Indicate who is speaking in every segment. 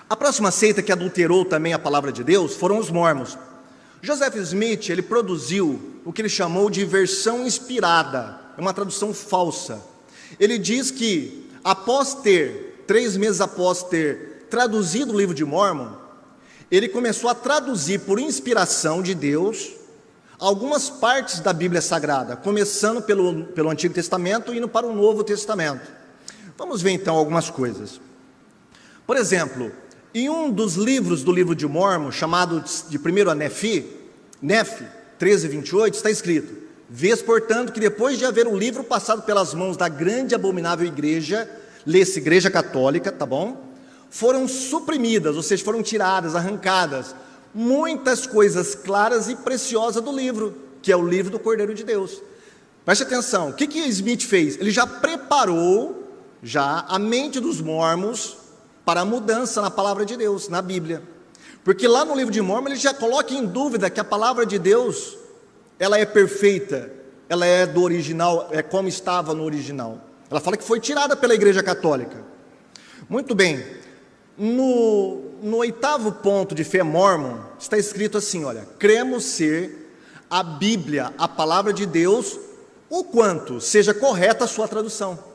Speaker 1: A próxima seita que adulterou também a palavra de Deus foram os mormons. Joseph Smith, ele produziu o que ele chamou de versão inspirada, é uma tradução falsa. Ele diz que, 3 meses após ter traduzido o livro de Mórmon, ele começou a traduzir por inspiração de Deus algumas partes da Bíblia Sagrada, começando pelo Antigo Testamento e indo para o Novo Testamento. Vamos ver então algumas coisas. Por exemplo, em um dos livros do livro de Mórmon, chamado de 1 Nefi 13:28, está escrito: vês, portanto, que depois de haver um livro passado pelas mãos da grande e abominável igreja, lê-se Igreja Católica, tá bom? Foram suprimidas, ou seja, foram tiradas, arrancadas, muitas coisas claras e preciosas do livro, que é o livro do Cordeiro de Deus. Preste atenção, o que Smith fez? Ele já preparou a mente dos mormons para a mudança na palavra de Deus, na Bíblia. Porque lá no livro de Mórmon ele já coloca em dúvida que a palavra de Deus, ela é perfeita, ela é do original, é como estava no original. Ela fala que foi tirada pela Igreja Católica. Muito bem, no 8º ponto de fé mórmon, está escrito assim, olha: cremos ser a Bíblia, a palavra de Deus, o quanto seja correta a sua tradução.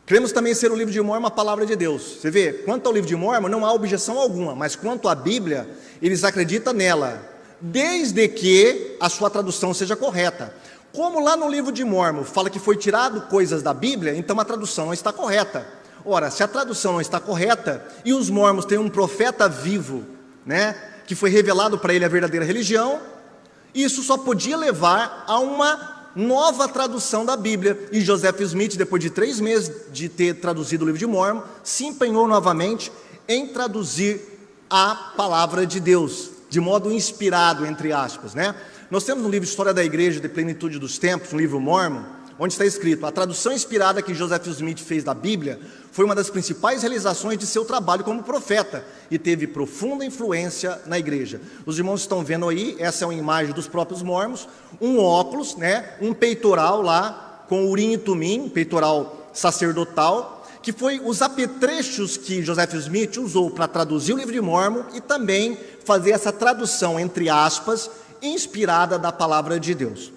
Speaker 1: Cremos também ser o livro de Mórmon a palavra de Deus. Você vê, quanto ao livro de Mórmon não há objeção alguma, mas quanto à Bíblia, eles acreditam nela, desde que a sua tradução seja correta. Como lá no livro de Mórmon fala que foi tirado coisas da Bíblia, então a tradução não está correta. Ora, se a tradução não está correta, e os mormons têm um profeta vivo, que foi revelado para ele a verdadeira religião, isso só podia levar a uma nova tradução da Bíblia. E Joseph Smith, depois de 3 meses de ter traduzido o livro de Mórmon, se empenhou novamente em traduzir a palavra de Deus, de modo inspirado, entre aspas, Nós temos no livro História da Igreja de Plenitude dos Tempos, um livro Mórmon, onde está escrito: a tradução inspirada que Joseph Smith fez da Bíblia foi uma das principais realizações de seu trabalho como profeta e teve profunda influência na igreja. Os irmãos estão vendo aí, essa é uma imagem dos próprios mormons, um óculos, um peitoral lá, com urim e tumim, peitoral sacerdotal, que foi os apetrechos que Joseph Smith usou para traduzir o livro de Mórmon e também fazer essa tradução, entre aspas, inspirada da palavra de Deus.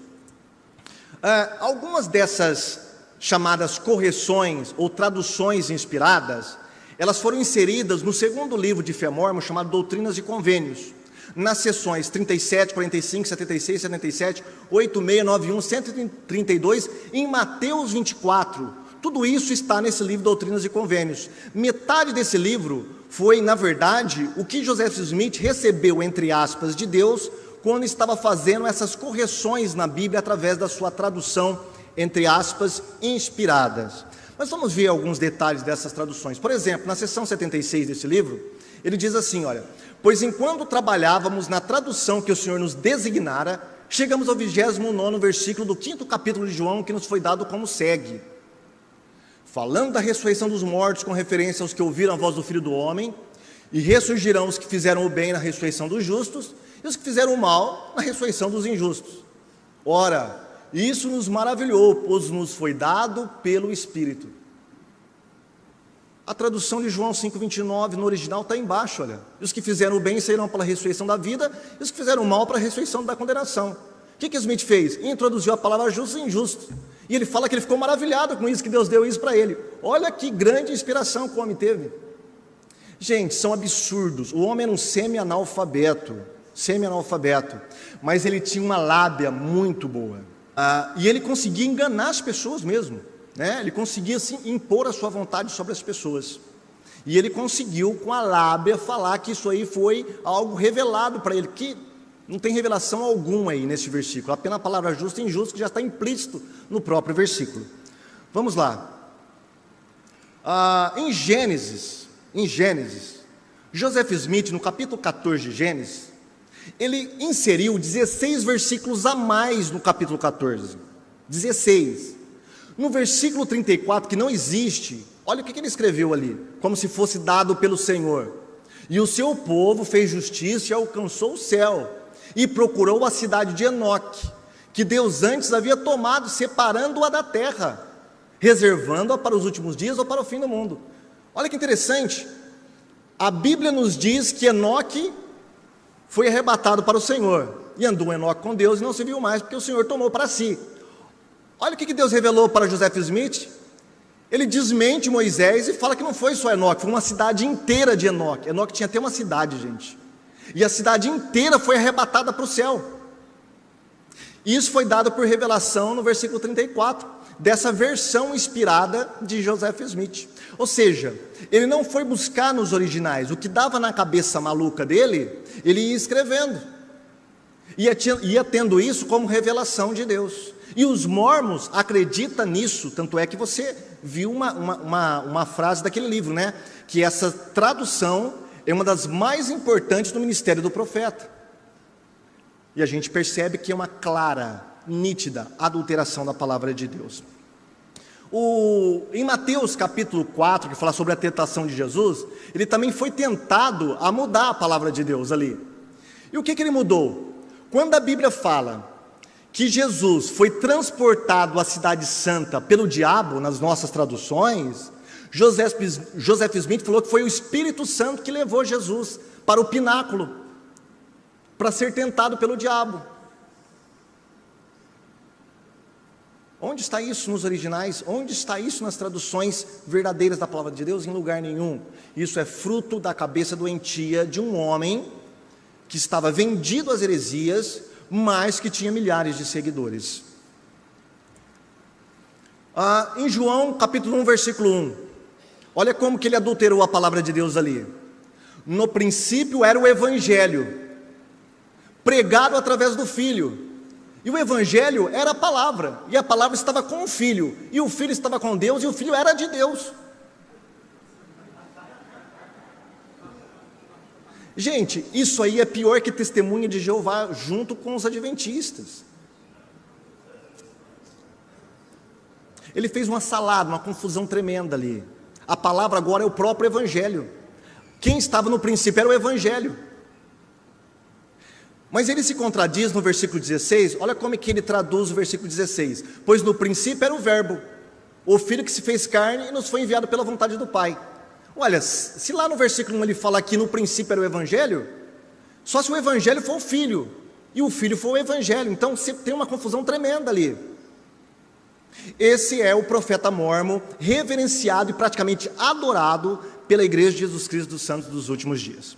Speaker 1: Algumas dessas chamadas correções ou traduções inspiradas, elas foram inseridas no 2º livro de fé mórmon, chamado Doutrinas e Convênios, nas seções 37, 45, 76, 77, 86, 91, 132, em Mateus 24. Tudo isso está nesse livro Doutrinas e Convênios. Metade desse livro foi, na verdade, o que Joseph Smith recebeu, entre aspas, de Deus, quando estava fazendo essas correções na Bíblia através da sua tradução, entre aspas, inspiradas. Mas vamos ver alguns detalhes dessas traduções. Por exemplo, na seção 76 desse livro, ele diz assim, olha: pois enquanto trabalhávamos na tradução que o Senhor nos designara, chegamos ao 29º versículo do 5º capítulo de João, que nos foi dado como segue: falando da ressurreição dos mortos, com referência aos que ouviram a voz do Filho do Homem, e ressurgirão os que fizeram o bem na ressurreição dos justos, e os que fizeram o mal na ressurreição dos injustos. Ora, isso nos maravilhou, pois nos foi dado pelo Espírito. A tradução de João 5,29 no original está embaixo, olha: e os que fizeram o bem serão pela ressurreição da vida, e os que fizeram o mal para a ressurreição da condenação. O que Smith fez? Introduziu a palavra justo e injusto. E ele fala que ele ficou maravilhado com isso, que Deus deu isso para ele. Olha que grande inspiração que o homem teve. Gente, são absurdos. O homem era um semi-analfabeto, mas ele tinha uma lábia muito boa. E ele conseguia enganar as pessoas mesmo, Ele conseguia assim, impor a sua vontade sobre as pessoas. E ele conseguiu, com a lábia, falar que isso aí foi algo revelado para ele, que não tem revelação alguma aí nesse versículo, apenas a palavra justo e injusto, que já está implícito no próprio versículo. Vamos lá. Em Gênesis, Joseph Smith, no capítulo 14 de Gênesis, ele inseriu 16 versículos a mais no capítulo 14. 16. No versículo 34, que não existe, olha o que ele escreveu ali: como se fosse dado pelo Senhor. E o seu povo fez justiça e alcançou o céu, e procurou a cidade de Enoque, que Deus antes havia tomado, separando-a da terra, reservando-a para os últimos dias ou para o fim do mundo. Olha que interessante. A Bíblia nos diz que Enoque foi arrebatado para o Senhor, e andou Enoque com Deus e não se viu mais, porque o Senhor tomou para si. Olha o que Deus revelou para Joseph Smith. Ele desmente Moisés e fala que não foi só Enoque, foi uma cidade inteira de Enoque. Enoque tinha até uma cidade, gente, e a cidade inteira foi arrebatada para o céu. Isso foi dado por revelação no versículo 34, dessa versão inspirada de Joseph Smith. Ou seja, ele não foi buscar nos originais, o que dava na cabeça maluca dele, ele ia escrevendo, ia tendo isso como revelação de Deus. E os mormons acreditam nisso, tanto é que você viu uma frase daquele livro, né? Que essa tradução é uma das mais importantes do ministério do profeta. E a gente percebe que é uma clara, nítida adulteração da palavra de Deus. Em Mateus capítulo 4, que fala sobre a tentação de Jesus, ele também foi tentado a mudar a palavra de Deus ali. E o que ele mudou? Quando a Bíblia fala que Jesus foi transportado à cidade santa pelo diabo, nas nossas traduções, Joseph Smith falou que foi o Espírito Santo que levou Jesus para o pináculo, para ser tentado pelo diabo. Onde está isso nos originais? Onde está isso nas traduções verdadeiras da palavra de Deus? Em lugar nenhum. Isso é fruto da cabeça doentia de um homem que estava vendido às heresias, mas que tinha milhares de seguidores. Em João capítulo 1, versículo 1, olha como que ele adulterou a palavra de Deus ali. No princípio era o Evangelho, pregado através do Filho, e o Evangelho era a palavra, e a palavra estava com o Filho, e o Filho estava com Deus, e o Filho era de Deus. Gente, isso aí é pior que testemunha de Jeová junto com os adventistas. Ele fez uma salada, uma confusão tremenda ali. A palavra agora é o próprio Evangelho. Quem estava no princípio era o Evangelho. Mas ele se contradiz no versículo 16, olha como é que ele traduz o versículo 16. Pois no princípio era o verbo, o Filho que se fez carne e nos foi enviado pela vontade do Pai. Olha, se lá no versículo 1 ele fala que no princípio era o Evangelho, só se o Evangelho for o Filho, e o Filho for o Evangelho, então você tem uma confusão tremenda ali. Esse é o profeta mórmon, reverenciado e praticamente adorado pela Igreja de Jesus Cristo dos Santos dos últimos dias.